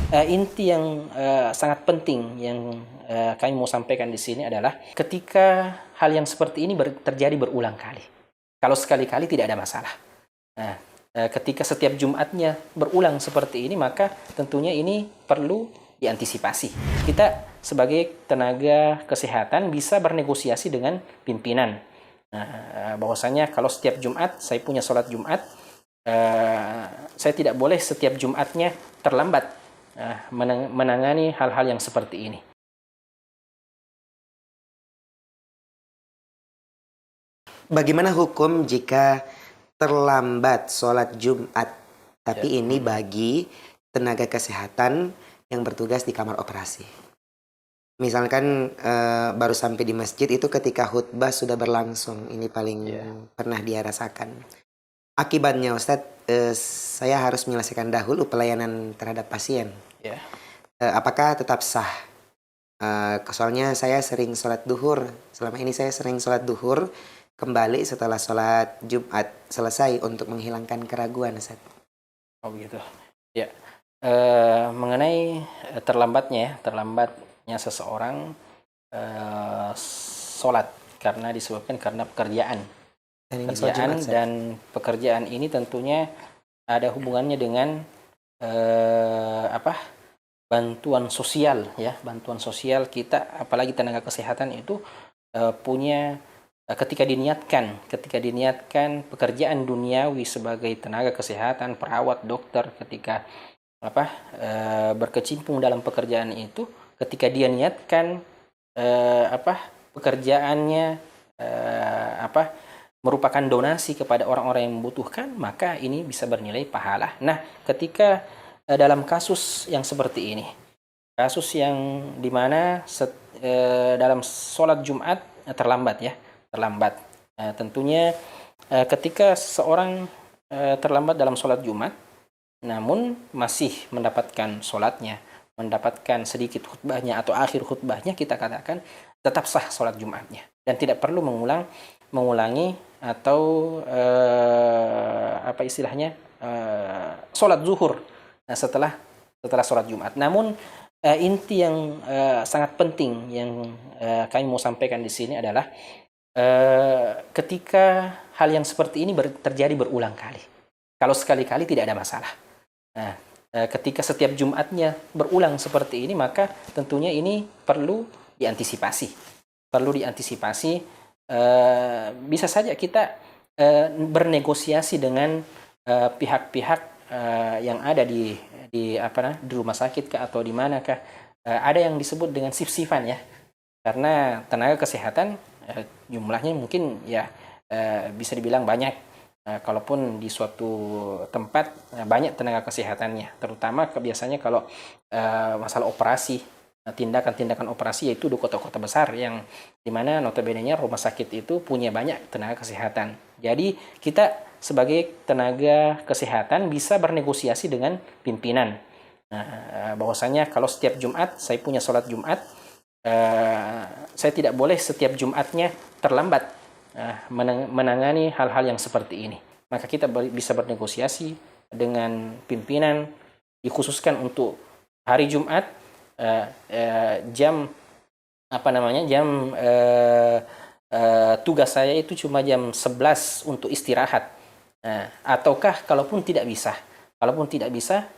Inti yang sangat penting yang kami mau sampaikan di sini adalah ketika hal yang seperti ini terjadi berulang kali. Kalau sekali-kali tidak ada masalah. Nah, ketika setiap Jumatnya berulang seperti ini, maka tentunya ini perlu diantisipasi. Kita sebagai tenaga kesehatan bisa bernegosiasi dengan pimpinan. Nah, bahwasanya kalau setiap Jumat saya punya sholat Jumat, saya tidak boleh setiap Jumatnya terlambat menangani hal-hal yang seperti ini. Bagaimana hukum jika terlambat sholat Jumat? Ya. Tapi ini bagi tenaga kesehatan yang bertugas di kamar operasi. Misalkan baru sampai di masjid itu ketika khutbah sudah berlangsung. Ini paling pernah dia rasakan. Akibatnya Ustadz, saya harus menyelesaikan dahulu pelayanan terhadap pasien. Ya. Apakah tetap sah? Soalnya saya sering sholat duhur. Selama ini saya sering sholat duhur kembali setelah sholat Jumat selesai untuk menghilangkan keraguan, Ustaz. Oh begitu. Ya. Mengenai terlambatnya seseorang sholat disebabkan karena pekerjaan. Dan ini sholat Jumat, Ustaz. Dan pekerjaan ini tentunya ada hubungannya dengan bantuan sosial, ya. Bantuan sosial kita, apalagi tenaga kesehatan itu punya ketika diniatkan pekerjaan duniawi sebagai tenaga kesehatan, perawat, dokter, ketika berkecimpung dalam pekerjaan itu, ketika dia niatkan pekerjaannya merupakan donasi kepada orang-orang yang membutuhkan, maka ini bisa bernilai pahala. Nah, ketika dalam kasus yang seperti ini, kasus yang dimana dalam sholat Jumat terlambat. Tentunya ketika seorang terlambat dalam sholat Jumat, namun masih mendapatkan sholatnya, mendapatkan sedikit khutbahnya atau akhir khutbahnya, kita katakan tetap sah sholat Jumatnya dan tidak perlu mengulangi atau sholat zuhur setelah sholat Jumat. Namun inti yang sangat penting yang kami mau sampaikan di sini adalah ketika hal yang seperti ini terjadi berulang kali. Kalau sekali-kali tidak ada masalah. Nah, ketika setiap Jumatnya berulang seperti ini, maka tentunya ini perlu diantisipasi. Bisa saja kita bernegosiasi dengan pihak-pihak yang ada di rumah sakit kah atau di manakah. Ada yang disebut dengan sif-sifan, ya. Karena tenaga kesehatan jumlahnya mungkin bisa dibilang banyak. Kalaupun di suatu tempat banyak tenaga kesehatannya, terutama biasanya kalau masalah operasi, tindakan-tindakan operasi, yaitu di kota-kota besar yang dimana notabene-nya rumah sakit itu punya banyak tenaga kesehatan. Jadi kita sebagai tenaga kesehatan bisa bernegosiasi dengan pimpinan. Nah, bahwasanya kalau setiap Jumat saya punya sholat Jumat, saya tidak boleh setiap Jumatnya terlambat menangani hal-hal yang seperti ini. Maka kita bisa bernegosiasi dengan pimpinan, dikhususkan untuk hari Jumat jam tugas saya itu cuma jam 11 untuk istirahat. Ataukah kalaupun tidak bisa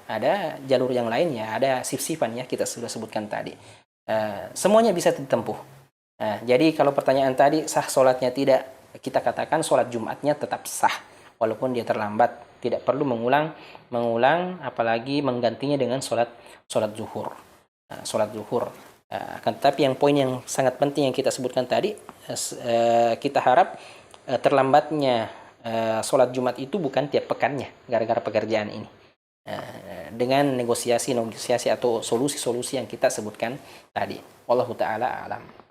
ada jalur yang lain, ya, ada sif-sifan, ya, kita sudah sebutkan tadi. Semuanya bisa ditempuh. Jadi kalau pertanyaan tadi sah sholatnya, tidak, kita katakan sholat Jumatnya tetap sah walaupun dia terlambat, tidak perlu mengulang apalagi menggantinya dengan sholat zuhur. Akan tetapi yang poin yang sangat penting yang kita sebutkan tadi, kita harap terlambatnya sholat Jumat itu bukan tiap pekannya gara-gara pekerjaan ini. Dengan negosiasi atau solusi-solusi yang kita sebutkan tadi. Wallahu ta'ala a'lam.